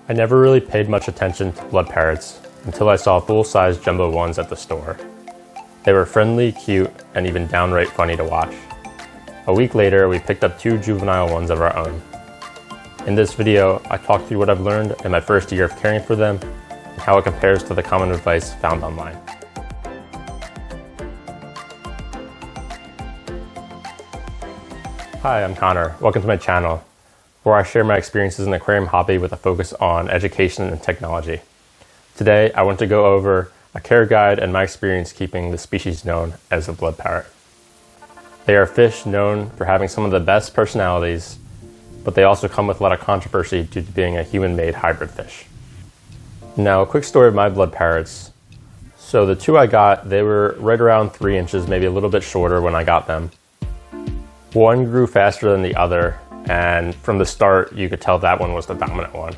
I never really paid much attention to blood parrots until I saw full-size jumbo ones at the store. They were friendly, cute, and even downright funny to watch. A week later, we picked up 2 juvenile ones of our own. In this video, I talk through what I've learned in my first year of caring for them and how it compares to the common advice found online. Hi, I'm Connor. Welcome to my channel, where I share my experiences in the aquarium hobby with a focus on education and technology. Today, I want to go over a care guide and my experience keeping the species known as the blood parrot. They are fish known for having some of the best personalities, but they also come with a lot of controversy due to being a human-made hybrid fish. Now, a quick story of my blood parrots. So the 2 I got, they were right around 3 inches, maybe a little bit shorter when I got them. One grew faster than the other, and from the start, you could tell that one was the dominant one.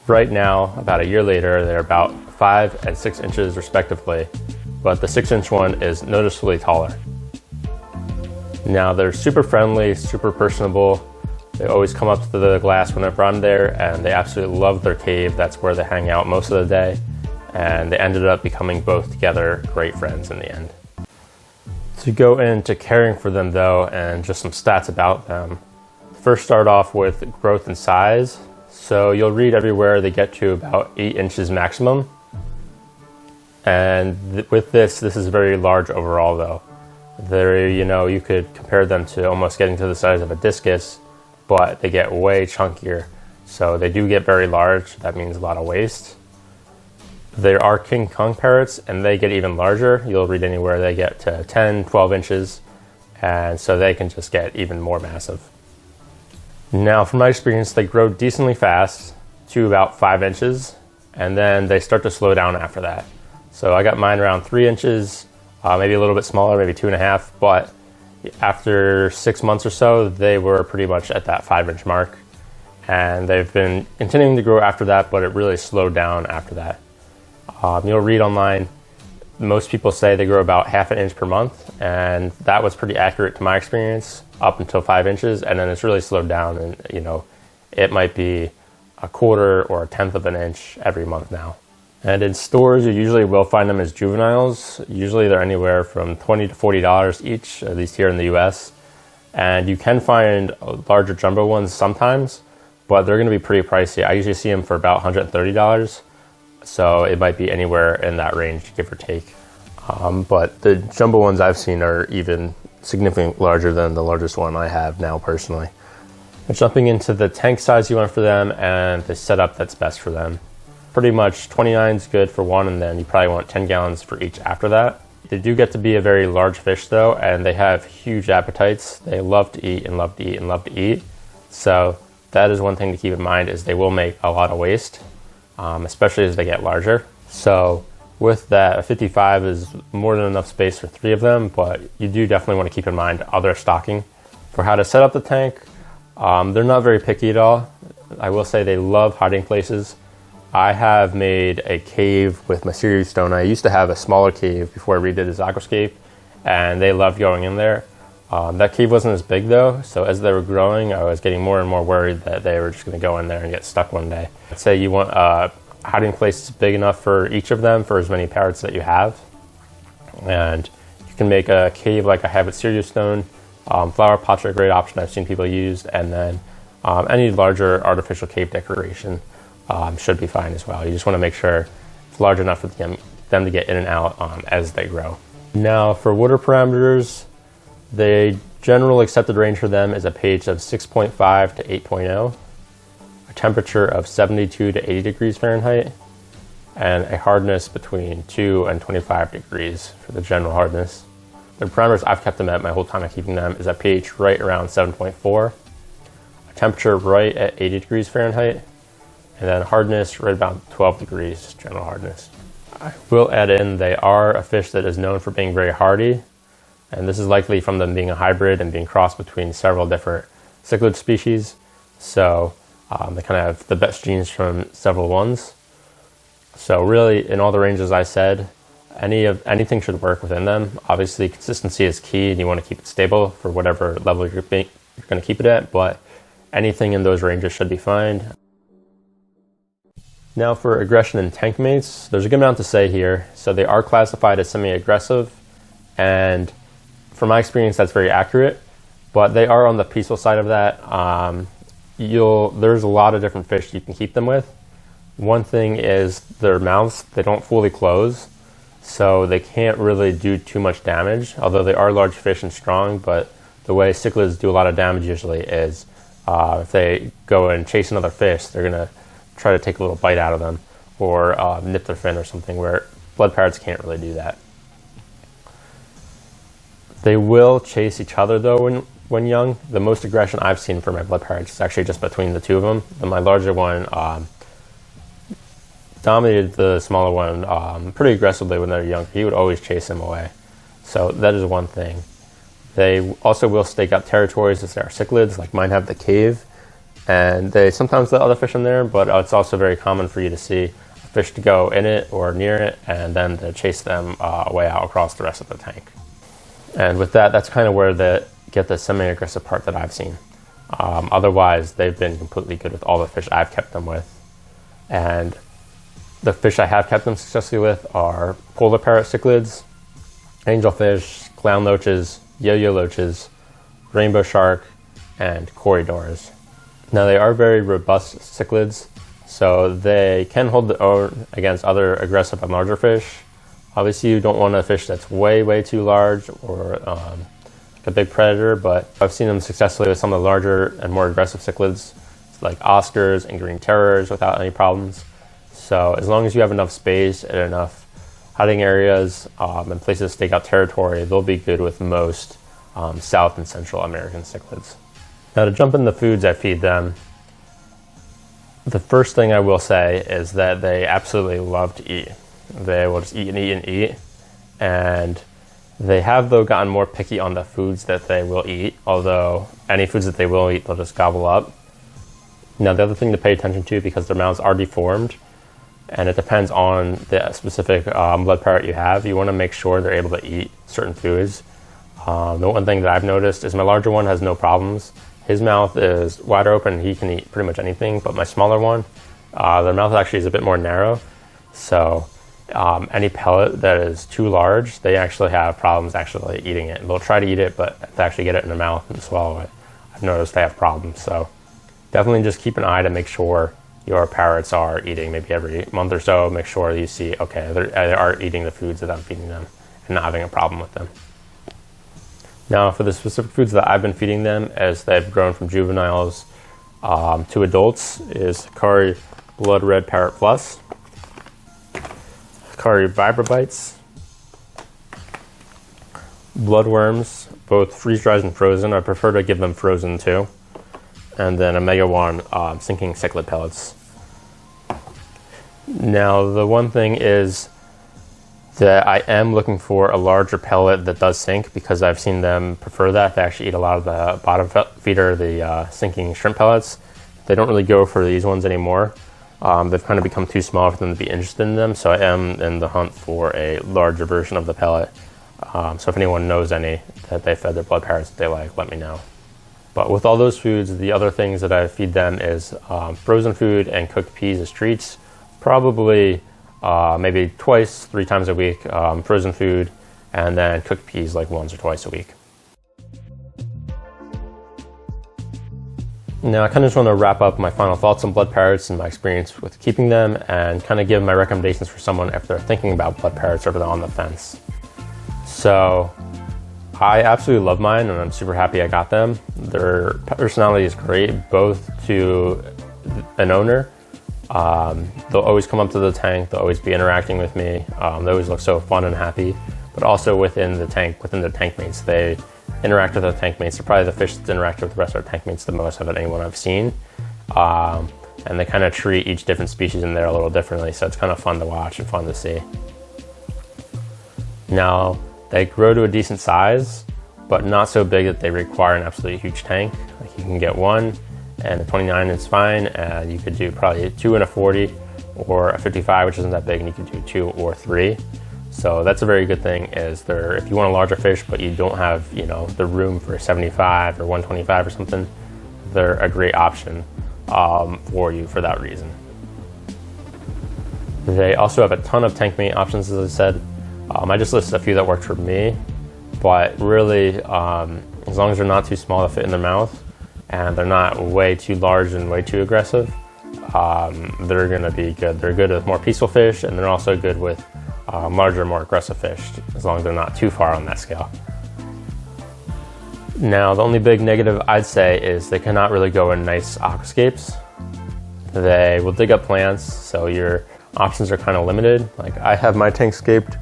Right now, about a year later, they're about 5 and 6 inches respectively, but the 6-inch one is noticeably taller. Now, they're super friendly, super personable. They always come up to the glass whenever I'm there, and they absolutely love their cave. That's where they hang out most of the day, and they ended up becoming both together great friends in the end. To go into caring for them though, and just some stats about them. First, start off with growth and size. So you'll read everywhere they get to about 8 inches maximum. And with this is very large overall though. They're, you could compare them to almost getting to the size of a discus, but they get way chunkier. So they do get very large. That means a lot of waste. There are King Kong parrots, and they get even larger. You'll read anywhere they get to 10, 12 inches, and so they can just get even more massive. Now, from my experience, they grow decently fast to about 5 inches, and then they start to slow down after that. So I got mine around 3 inches, maybe a little bit smaller, maybe 2.5, but after 6 months or so, they were pretty much at that 5-inch mark, and they've been continuing to grow after that, but it really slowed down after that. You'll read online, most people say they grow about 1/2 inch per month, and that was pretty accurate to my experience up until 5 inches, and then it's really slowed down, and it might be 1/4 or 1/10 of an inch every month now. And in stores, you usually will find them as juveniles. Usually they're anywhere from $20 to $40 each, at least here in the US. And you can find larger jumbo ones sometimes, but they're gonna be pretty pricey. I usually see them for about $130. So it might be anywhere in that range, give or take. But the jumbo ones I've seen are even significantly larger than the largest one I have now personally. And jumping into the tank size you want for them and the setup that's best for them. Pretty much 29 is good for one, and then you probably want 10 gallons for each after that. They do get to be a very large fish though, and they have huge appetites. They love to eat and love to eat and love to eat. So that is one thing to keep in mind, is they will make a lot of waste. Especially as they get larger. So with that, a 55 is more than enough space for 3 of them, but you do definitely want to keep in mind other stocking. For how to set up the tank, they're not very picky at all. I will say they love hiding places. I have made a cave with my Sirius stone. I used to have a smaller cave before I redid his aquascape, and they loved going in there. That cave wasn't as big though, so as they were growing, I was getting more and more worried that they were just going to go in there and get stuck one day. I'd say you want a hiding place big enough for each of them for as many parrots that you have. And you can make a cave like I have at Sirius stone. Flower pots are a great option I've seen people use, and then any larger artificial cave decoration should be fine as well. You just want to make sure it's large enough for them to get in and out as they grow. Now for water parameters, the general accepted range for them is a pH of 6.5 to 8.0, a temperature of 72 to 80 degrees Fahrenheit, and a hardness between 2 and 25 degrees for the general hardness. The parameters I've kept them at my whole time of keeping them is a pH right around 7.4, a temperature right at 80 degrees Fahrenheit, and then hardness right about 12 degrees general hardness. I will add in, they are a fish that is known for being very hardy. And this is likely from them being a hybrid and being crossed between several different cichlid species. So they kind of have the best genes from several ones. So really, in all the ranges I said, anything should work within them. Obviously, consistency is key, and you want to keep it stable for whatever level you're going to keep it at. But anything in those ranges should be fine. Now for aggression and tank mates, there's a good amount to say here. So they are classified as semi-aggressive, and from my experience, that's very accurate, but they are on the peaceful side of that. There's a lot of different fish you can keep them with. One thing is their mouths, they don't fully close, so they can't really do too much damage, although they are large fish and strong. But the way cichlids do a lot of damage usually is if they go and chase another fish, they're gonna try to take a little bite out of them or nip their fin or something, where blood parrots can't really do that. They will chase each other though when young. The most aggression I've seen for my blood parrots is actually just between the two of them. And my larger one dominated the smaller one pretty aggressively when they were young. He would always chase him away. So that is one thing. They also will stake out territories as they are cichlids, like mine have the cave. And they sometimes let other fish in there, but it's also very common for you to see a fish to go in it or near it and then to chase them way out across the rest of the tank. And with that, that's kind of where they get the semi-aggressive part that I've seen. Otherwise, they've been completely good with all the fish I've kept them with. And the fish I have kept them successfully with are polar parrot cichlids, angelfish, clown loaches, yo-yo loaches, rainbow shark, and corridors. Now they are very robust cichlids, so they can hold their own against other aggressive and larger fish. Obviously you don't want a fish that's way too large or like a big predator, but I've seen them successfully with some of the larger and more aggressive cichlids, like Oscars and green terrors, without any problems. So as long as you have enough space and enough hiding areas and places to stake out territory, they'll be good with most South and Central American cichlids. Now to jump in the foods I feed them, the first thing I will say is that they absolutely love to eat. They will just eat and eat and eat. And they have, though, gotten more picky on the foods that they will eat, although any foods that they will eat, they'll just gobble up. Now the other thing to pay attention to, because their mouths are deformed, and it depends on the specific blood parrot you have, you want to make sure they're able to eat certain foods. The one thing that I've noticed is my larger one has no problems. His mouth is wide open, he can eat pretty much anything, but my smaller one, their mouth actually is a bit more narrow. So any pellet that is too large, they actually have problems actually eating it. They'll try to eat it, but to actually get it in their mouth and swallow it, I've noticed they have problems. So definitely just keep an eye to make sure your parrots are eating maybe every month or so. Make sure you see, okay, they are eating the foods that I'm feeding them and not having a problem with them. Now for the specific foods that I've been feeding them as they've grown from juveniles to adults is Kari Blood Red Parrot Plus, Kari Vibrobites, bloodworms, both freeze-dried and frozen. I prefer to give them frozen too. And then Omega 1 sinking cichlid pellets. Now the one thing is that I am looking for a larger pellet that does sink, because I've seen them prefer that. They actually eat a lot of the bottom feeder, the sinking shrimp pellets. They don't really go for these ones anymore. They've kind of become too small for them to be interested in them, so I am in the hunt for a larger version of the pellet. So if anyone knows any that they fed their blood parrots that they like, let me know. But with all those foods, the other things that I feed them is frozen food and cooked peas as treats. Probably maybe twice, 3 times a week, frozen food, and then cooked peas like once or twice a week. Now I kind of just want to wrap up my final thoughts on blood parrots and my experience with keeping them, and kind of give my recommendations for someone if they're thinking about blood parrots or if they're on the fence. So I absolutely love mine, and I'm super happy I got them. Their personality is great, both to an owner. They'll always come up to the tank, they'll always be interacting with me. They always look so fun and happy, but also within the tank mates, they interact with their tank mates. They're probably the fish that interact with the rest of their tank mates the most out of anyone I've seen. And they kind of treat each different species in there a little differently, so it's kind of fun to watch and fun to see. Now, they grow to a decent size, but not so big that they require an absolutely huge tank. Like you can get one, and a 29 is fine, and you could do probably 2 and a 40, or a 55, which isn't that big, and you could do 2 or 3. So that's a very good thing, is if you want a larger fish, but you don't have, the room for a 75 or 125 or something, they're a great option for you for that reason. They also have a ton of tank mate options, as I said. I just listed a few that worked for me, but really, as long as they're not too small to fit in their mouth, and they're not way too large and way too aggressive, they're gonna be good. They're good with more peaceful fish, and they're also good with larger, more aggressive fish, as long as they're not too far on that scale. Now, the only big negative I'd say is they cannot really go in nice aquascapes. They will dig up plants, so your options are kind of limited. Like, I have my tank scaped,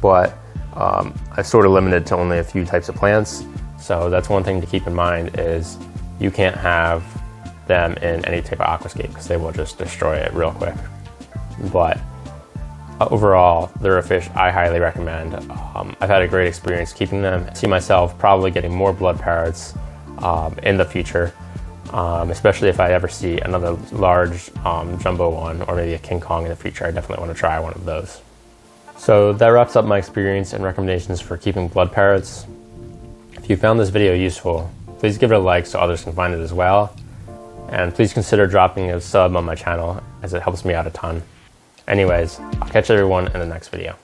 but I sort of limited to only a few types of plants. So that's one thing to keep in mind, is you can't have them in any type of aquascape because they will just destroy it real quick. But overall, they're a fish I highly recommend. I've had a great experience keeping them. I see myself probably getting more blood parrots in the future, especially if I ever see another large jumbo one, or maybe a King Kong in the future. I definitely want to try one of those. So that wraps up my experience and recommendations for keeping blood parrots. If you found this video useful, please give it a like so others can find it as well. And please consider dropping a sub on my channel, as it helps me out a ton. Anyways, I'll catch everyone in the next video.